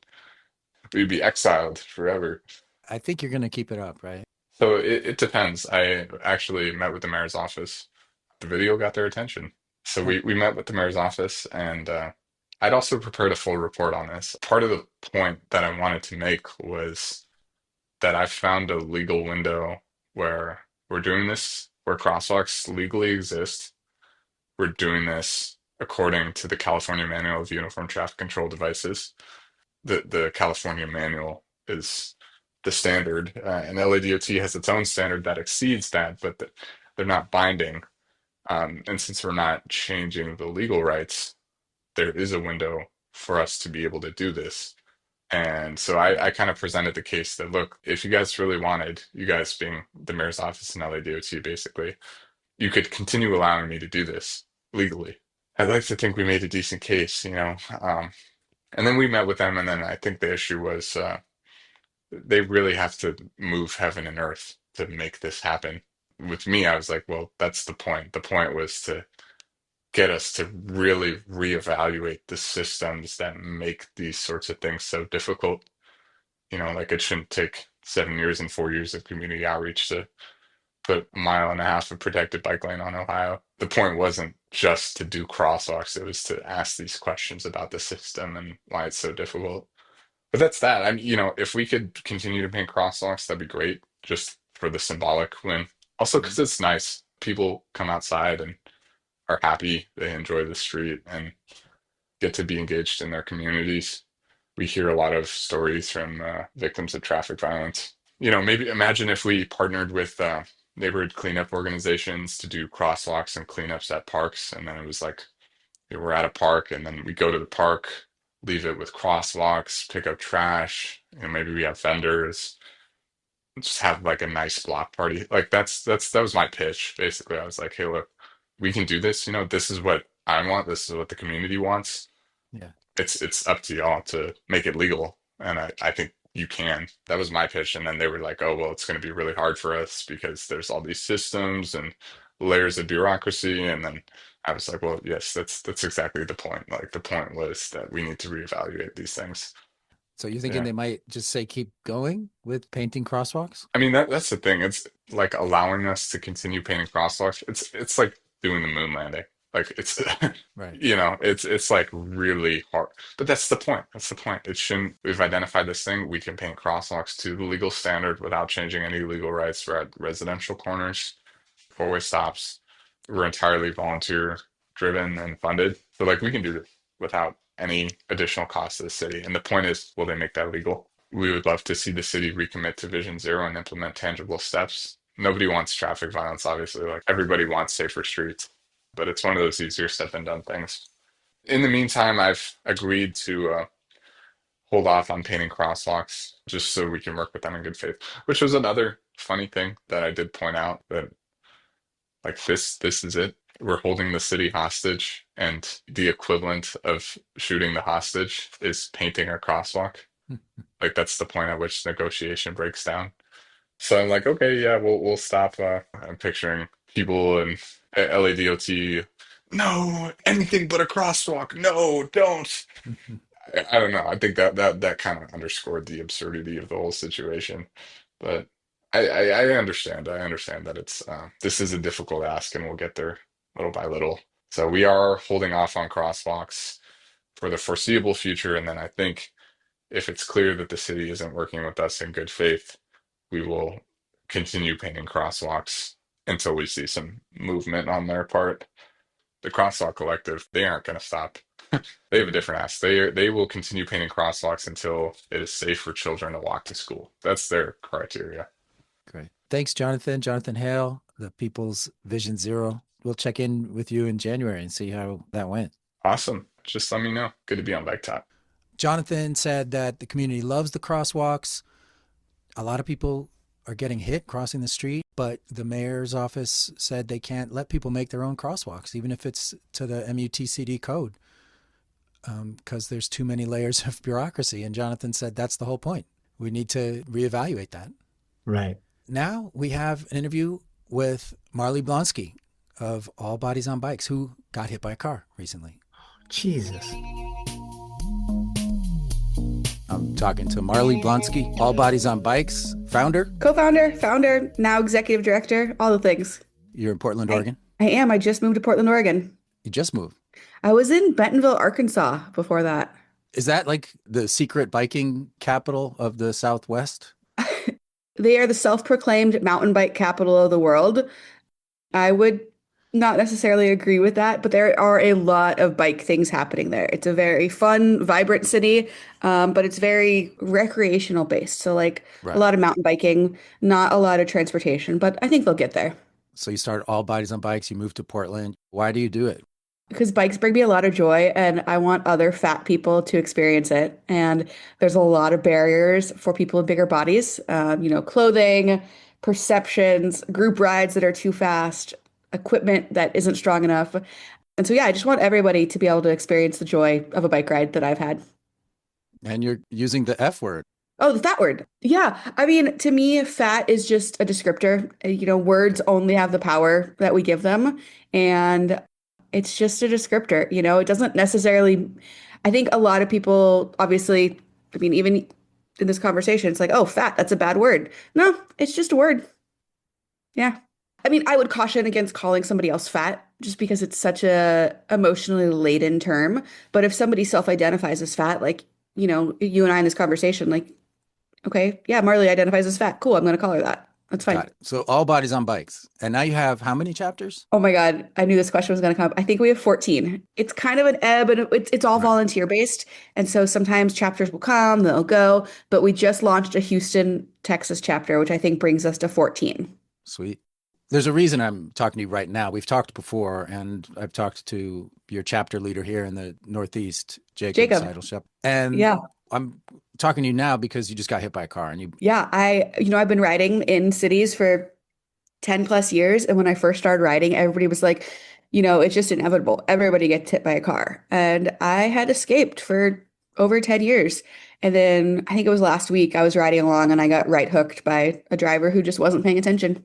we'd be exiled forever. I think you're going to keep it up, right? So it depends. I actually met with the mayor's office. The video got their attention. So we met with the mayor's office, and I'd also prepared a full report on this. Part of the point that I wanted to make was that I found a legal window where we're doing this, where crosswalks legally exist. We're doing this according to the California Manual of Uniform Traffic Control Devices. The California Manual is the standard, and LADOT has its own standard that exceeds that, but they're not binding. And since we're not changing the legal rights, there is a window for us to be able to do this. And so I kind of presented the case that, look, if you guys really wanted, you guys being the mayor's office and LADOT, basically, you could continue allowing me to do this legally. I'd like to think we made a decent case, and then we met with them, and then I think the issue was they really have to move heaven and earth to make this happen. With me, I was like, well, that's the point. The point was to get us to really reevaluate the systems that make these sorts of things so difficult. Like it shouldn't take 7 years and 4 years of community outreach to put a mile and a half of protected bike lane on Ohio. The point wasn't just to do crosswalks, it was to ask these questions about the system and why it's so difficult. But that's that. If we could continue to paint crosswalks, that'd be great, just for the symbolic win. Also, because it's nice. People come outside and are happy. They enjoy the street and get to be engaged in their communities. We hear a lot of stories from victims of traffic violence. Maybe imagine if we partnered with neighborhood cleanup organizations to do crosswalks and cleanups at parks. And then it was like, we're at a park, and then we go to the park, leave it with crosswalks, pick up trash, maybe we have vendors, just have like a nice block party. Like that was my pitch. Basically, I was like, hey, look, we can do this. This is what I want. This is what the community wants. Yeah. It's up to y'all to make it legal. And I think you can. That was my pitch. And then they were like, oh, well, it's going to be really hard for us because there's all these systems and layers of bureaucracy. And then I was like, well, yes, that's exactly the point. Like the point was that we need to reevaluate these things. So you're thinking Yeah. they might just say keep going with painting crosswalks? I mean, that's the thing. It's like allowing us to continue painting crosswalks. It's like doing the moon landing. Like it's Right. it's like really hard. But that's the point. That's the point. It shouldn't. We've identified this thing. We can paint crosswalks to the legal standard without changing any legal rights. We're at residential corners, four-way stops. We're entirely volunteer driven and funded. So like we can do this without any additional cost to the city. And the point is, will they make that legal? We would love to see the city recommit to Vision Zero and implement tangible steps. Nobody wants traffic violence, obviously. Like everybody wants safer streets, but it's one of those easier said than done things. In the meantime, I've agreed to hold off on painting crosswalks just so we can work with them in good faith, which was another funny thing that I did point out, that like this is it. We're holding the city hostage, and the equivalent of shooting the hostage is painting a crosswalk. Like that's the point at which negotiation breaks down. So I'm like, okay, yeah, we'll stop. I'm picturing people in LADOT. No, anything but a crosswalk. No, don't. I don't know. I think that kind of underscored the absurdity of the whole situation. But I understand. I understand that it's this is a difficult ask, and we'll get there little by little. So we are holding off on crosswalks for the foreseeable future, and then I think if it's clear that the city isn't working with us in good faith, we will continue painting crosswalks until we see some movement on their part. The Crosswalk Collective, they aren't going to stop. They have a different ask. They will continue painting crosswalks until it is safe for children to walk to school. That's their criteria. Great. Thanks, Jonathan. Jonathan Hale, the People's Vision Zero. We'll check in with you in January and see how that went. Awesome. Just let me know. Good to be on Bike Talk. Jonathan said that the community loves the crosswalks. A lot of people are getting hit crossing the street, but the mayor's office said they can't let people make their own crosswalks, even if it's to the MUTCD code, because there's too many layers of bureaucracy. And Jonathan said that's the whole point. We need to reevaluate that. Right. Now we have an interview with Marley Blonsky. of All Bodies on Bikes. Who got hit by a car recently? Jesus. I'm talking to Marley Blonsky, All Bodies on Bikes, founder. Co-founder, founder, now executive director, all the things. You're in Portland, Oregon? I am. I just moved to Portland, Oregon. You just moved. I was in Bentonville, Arkansas before that. Is that like the secret biking capital of the Southwest? They are the self-proclaimed mountain bike capital of the world. I would not necessarily agree with that, but there are a lot of bike things happening there. It's a very fun, vibrant city, but it's very recreational based. So like Right. a lot of mountain biking, not a lot of transportation, but I think they'll get there. So you started All Bodies on Bikes, you moved to Portland. Why do you do it? Because bikes bring me a lot of joy and I want other fat people to experience it. And there's a lot of barriers for people with bigger bodies, clothing, perceptions, group rides that are too fast, equipment that isn't strong enough. And so, yeah, I just want everybody to be able to experience the joy of a bike ride that I've had. And you're using the F word. Oh, the fat word. Yeah. I mean, to me, fat is just a descriptor. Words only have the power that we give them. And it's just a descriptor. It doesn't necessarily, I think a lot of people, obviously, I mean, even in this conversation, it's like, oh, fat, that's a bad word. No, it's just a word. Yeah. I mean, I would caution against calling somebody else fat just because it's such a emotionally laden term. But if somebody self-identifies as fat, like, you and I in this conversation, like, okay, yeah, Marley identifies as fat. Cool, I'm going to call her that. That's fine. Got it. So All Bodies on Bikes. And now you have how many chapters? Oh my God, I knew this question was going to come up. I think we have 14. It's kind of an ebb and it's all volunteer based. And so sometimes chapters will come, they'll go. But we just launched a Houston, Texas chapter, which I think brings us to 14. Sweet. There's a reason I'm talking to you right now. We've talked before, and I've talked to your chapter leader here in the Northeast, Jacob. Seidelshep. And yeah. I'm talking to you now because you just got hit by a car and you. Yeah, I've been riding in cities for 10 plus years. And when I first started riding, everybody was like, it's just inevitable. Everybody gets hit by a car. And I had escaped for over 10 years. And then I think it was last week I was riding along and I got right hooked by a driver who just wasn't paying attention.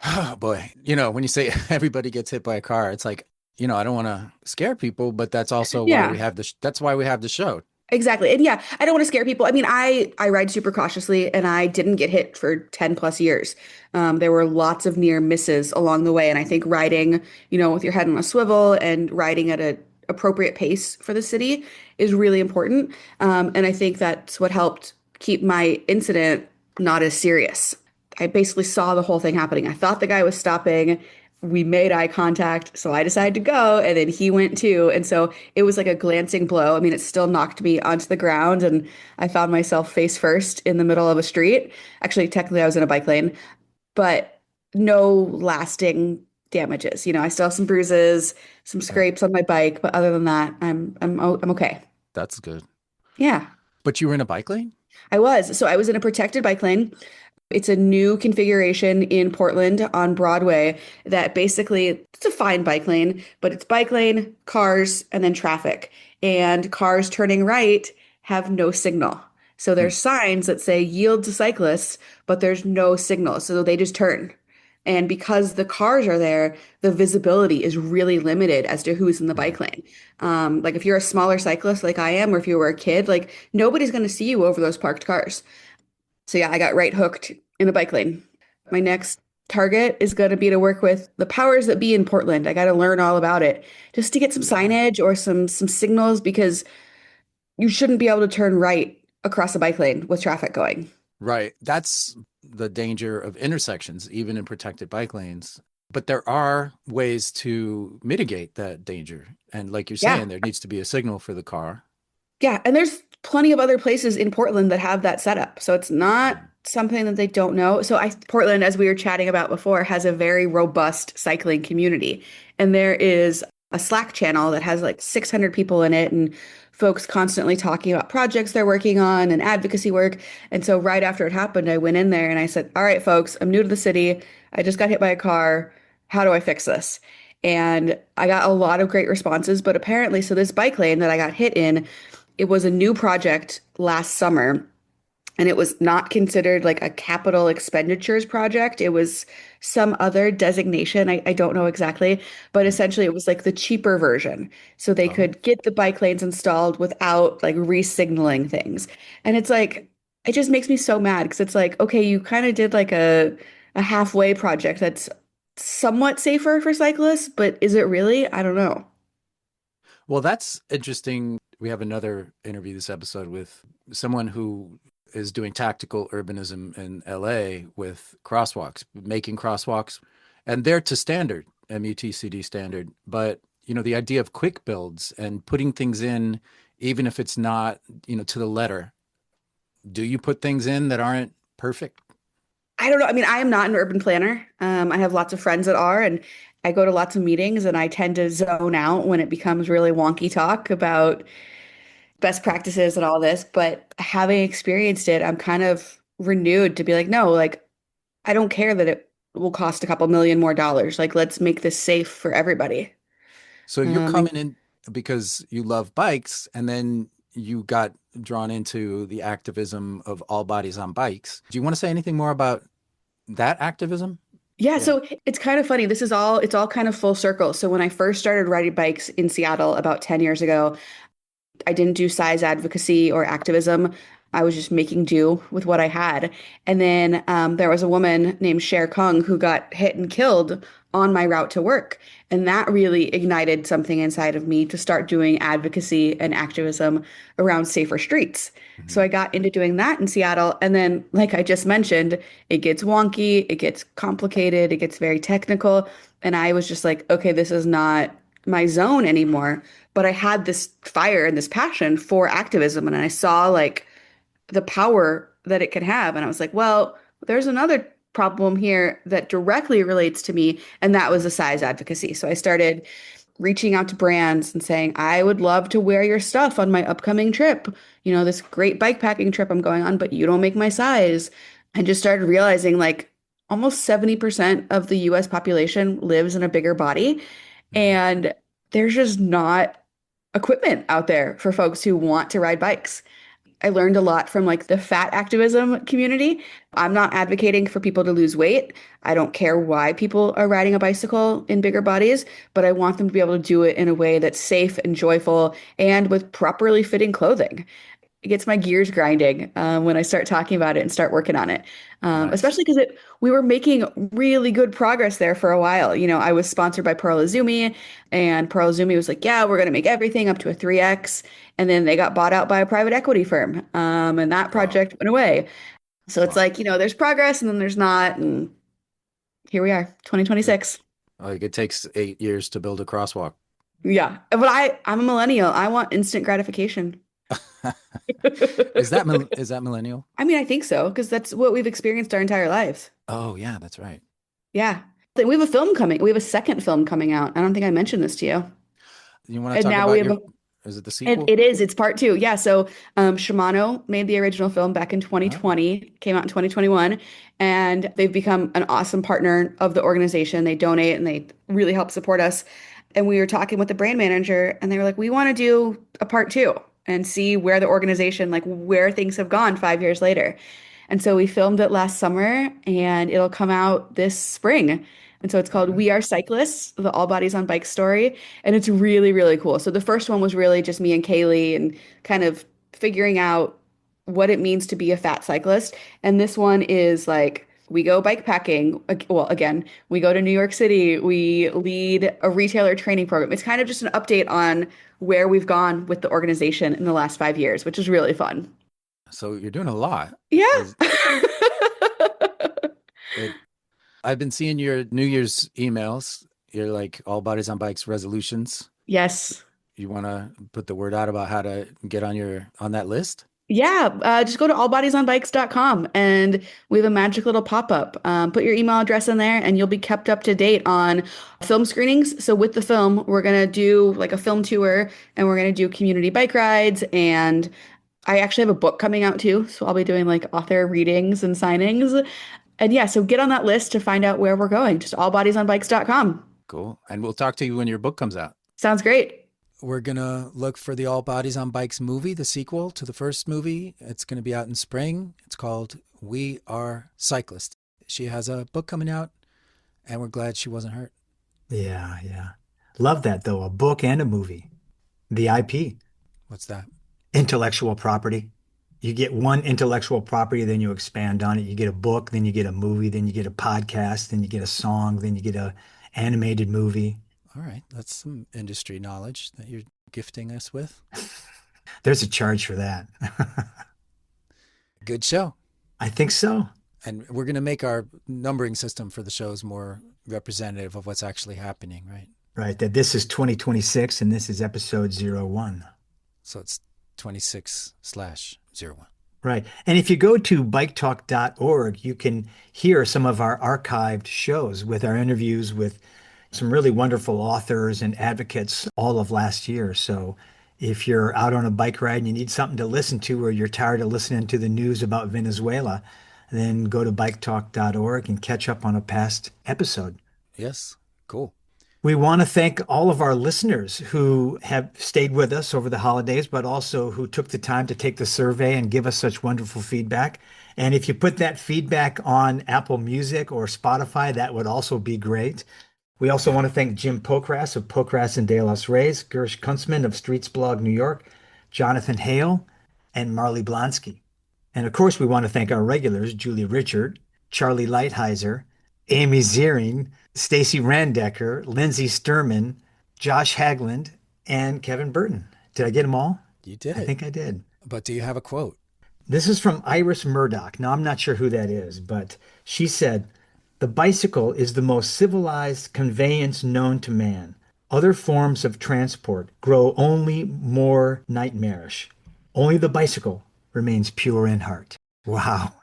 Oh boy. When you say everybody gets hit by a car, it's like, I don't want to scare people, but that's also why we have that's why we have the show. Exactly. And yeah, I don't want to scare people. I mean, I ride super cautiously and I didn't get hit for 10 plus years. There were lots of near misses along the way. And I think riding, with your head on a swivel and riding at an appropriate pace for the city is really important. And I think that's what helped keep my incident not as serious. I basically saw the whole thing happening. I thought the guy was stopping. We made eye contact, so I decided to go, and then he went too. And so it was like a glancing blow. I mean, it still knocked me onto the ground, and I found myself face first in the middle of a street. Actually, technically, I was in a bike lane, but no lasting damages. I still have some bruises, some scrapes on my bike, but other than that, I'm okay. That's good. Yeah. But you were in a bike lane? I was. So I was in a protected bike lane. It's a new configuration in Portland on Broadway that basically, it's a fine bike lane, but it's bike lane, cars, and then traffic. And cars turning right have no signal. So there's signs that say yield to cyclists, but there's no signal. So they just turn. And because the cars are there, the visibility is really limited as to who's in the bike lane. Like if you're a smaller cyclist like I am, or if you were a kid, like nobody's going to see you over those parked cars. So yeah, I got right hooked in the bike lane. My next target is going to be to work with the powers that be in Portland. I got to learn all about it just to get some signage or some signals, because you shouldn't be able to turn right across a bike lane with traffic going. Right. That's the danger of intersections, even in protected bike lanes. But there are ways to mitigate that danger. And like you're saying, there needs to be a signal for the car. Yeah. And there's plenty of other places in Portland that have that setup. So it's not something that they don't know. So Portland, as we were chatting about before, has a very robust cycling community. And there is a Slack channel that has like 600 people in it and folks constantly talking about projects they're working on and advocacy work. And so right after it happened, I went in there and I said, all right, folks, I'm new to the city. I just got hit by a car. How do I fix this? And I got a lot of great responses. But apparently, so this bike lane that I got hit in, it was a new project last summer. and it was not considered like a capital expenditures project. It was some other designation. I don't know exactly, but essentially it was like the cheaper version. So they Oh. could get the bike lanes installed without like re-signaling things. And it's like, it just makes me so mad because it's like, okay, you kind of did like a halfway project that's somewhat safer for cyclists, but is it really? I don't know. Well, that's interesting. We have another interview this episode with someone who is doing tactical urbanism in LA with crosswalks, making crosswalks, and they're to standard, MUTCD standard. But, the idea of quick builds and putting things in, even if it's not, to the letter, do you put things in that aren't perfect? I don't know. I mean, I am not an urban planner. I have lots of friends that are, and I go to lots of meetings, and I tend to zone out when it becomes really wonky talk about best practices and all this. But having experienced it, I'm kind of renewed to be like, no, like, I don't care that it will cost a couple million more dollars. Like, let's make this safe for everybody. So you're And coming in because you love bikes, and then you got drawn into the activism of all bodies on bikes. Do you want to say anything more about that activism? yeah, Yeah. so it's kind of funny. It's all kind of full circle. So when I first started riding bikes in Seattle about 10 years ago, I didn't do size advocacy or activism. I was just making do with what I had. And then there was a woman named Cher Kung who got hit and killed on my route to work. And that really ignited something inside of me to start doing advocacy and activism around safer streets. So Mhm. I got into doing that in Seattle. And then, like I just mentioned, it gets wonky, it gets complicated, it gets very technical. And I was just like, okay, this is not my zone anymore. But I had this fire and this passion for activism, and I saw like the power that it could have. And I was like, well, there's another problem here that directly relates to me, and that was the size advocacy. So I started reaching out to brands and saying, I would love to wear your stuff on my upcoming trip, this great bike packing trip I'm going on, but you don't make my size. And just started realizing like almost 70% of the US population lives in a bigger body. Mhm. And there's just not equipment out there for folks who want to ride bikes. I learned a lot from like the fat activism community. I'm not advocating for people to lose weight. I don't care why people are riding a bicycle in bigger bodies, but I want them to be able to do it in a way that's safe and joyful and with properly fitting clothing. It gets my gears grinding when I start talking about it and start working on it. Nice. Especially because we were making really good progress there for a while. I was sponsored by Pearl Izumi, and Pearl Izumi was like, "Yeah, we're going to make everything up to a 3X," and then they got bought out by a private equity firm, and that Oh, project went away. So it's well, like, there's progress and then there's not, and here we are, it, 2026. like it takes 8 years to build a crosswalk. Yeah, but I'm a millennial. I want instant gratification. Is that millennial? I mean, I think so, because that's what we've experienced our entire lives. Oh, yeah, that's right. Yeah. Then we have a film coming. We have a second film coming out. I don't think I mentioned this to you. You want to And talk now we about have your, a, is it the and sequel? it is, it's part two. Yeah. So Shimano made the original film back in Oh, 2020, came out in 2021, and they've become an awesome partner of the organization. They donate and they really help support us. And we were talking with the brand manager, and they were like, we want to do a part two and see where the organization, like where things have gone 5 years later. And so we filmed it last summer and it'll come out this spring. And so it's called okay. We Are Cyclists, the All Bodies on Bike story. And it's really, really cool. So the first one was really just me and Kaylee and kind of figuring out what it means to be a fat cyclist. And this one is like, we go bike packing. Well, again, we go to New York City. We lead a retailer training program. It's kind of just an update on where we've gone with the organization in the last 5 years, which is really fun. So you're doing a lot. Yeah. Is it? I've been seeing your New Year's emails. You're like all bodies on bikes resolutions. Yes. You want to put the word out about how to get on that list? Yeah, just go to allbodiesonbikes.com and we have a magic little pop-up. Put your email address in there and you'll be kept up to date on film screenings. So with the film, we're gonna do like a film tour and we're gonna do community bike rides, and I actually have a book coming out too. So I'll be doing like author readings and signings. And yeah, so get on that list to find out where we're going. Just allbodiesonbikes.com. Cool. And we'll talk to you when your book comes out. Sounds great. we're going to look for the All Bodies on Bikes movie, the sequel to the first movie. It's going to be out in spring. It's called We Are Cyclists. She has a book coming out, and we're glad she wasn't hurt. Yeah, yeah. Love that, though. A book and a movie. The IP, What's that? intellectual property. You get one intellectual property, then you expand on it. You get a book, then you get a movie, then you get a podcast, then you get a song, then you get a animated movie. All right. That's some industry knowledge that you're gifting us with. There's a charge for that. Good show. I think so. And we're going to make our numbering system for the shows more representative of what's actually happening, right? Right. That this is 2026 and this is episode 01. So it's 26/01. Right. And if you go to biketalk.org, you can hear some of our archived shows with our interviews with some really wonderful authors and advocates all of last year. So if you're out on a bike ride and you need something to listen to, or you're tired of listening to the news about Venezuela, then go to biketalk.org and catch up on a past episode. Yes. Cool. We want to thank all of our listeners who have stayed with us over the holidays, but also who took the time to take the survey and give us such wonderful feedback. And if you put that feedback on Apple Music or Spotify, that would also be great. We also want to thank Jim Pocrass of Pocrass and De Los Reyes, Gersh Kuntzman of Streetsblog, New York, Jonathan Hale, and Marley Blonsky. And of course, we want to thank our regulars, Julie Richard, Charlie Lighthizer, Amy Ziering, Stacy Randecker, Lindsay Sturman, Josh Hagland, and Kevin Burton. Did I get them all? You did. I think I did. But do you have a quote? This is from Iris Murdoch. Now, I'm not sure who that is, but she said, "The bicycle is the most civilized conveyance known to man. Other forms of transport grow only more nightmarish. Only the bicycle remains pure in heart." Wow.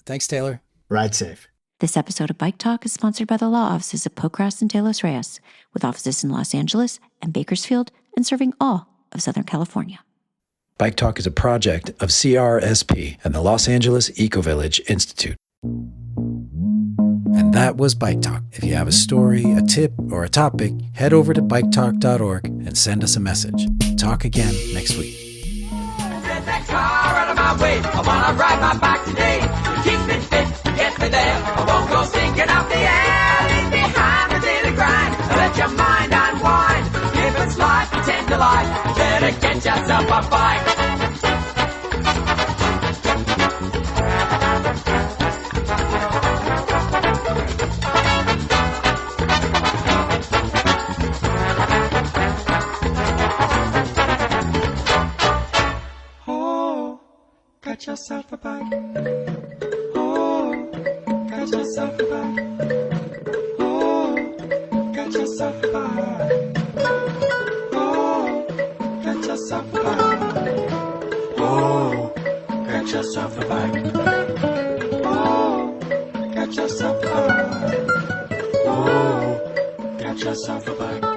Thanks, Taylor. Ride safe. This episode of Bike Talk is sponsored by the law offices of Pocrass and De Los Reyes, with offices in Los Angeles and Bakersfield and serving all of Southern California. Bike Talk is a project of CRSP and the Los Angeles Eco-Village Institute. And that was Bike Talk. If you have a story, a tip, or a topic, head over to biketalk.org and send us a message. Talk again next week. Get that car out of my way. I wanna ride my bike today. Keep me fit, get me there. I won't go stinking up the air. Leave behind the daily grind. Let your mind unwind. If it's life, pretend to life. Better get yourself a bike. Get yourself a bike. Oh, get yourself a bike. Oh, get yourself a bike. Oh, get yourself a bike. Oh, get yourself a bike. Oh, get yourself a bike. Oh, get yourself a bike.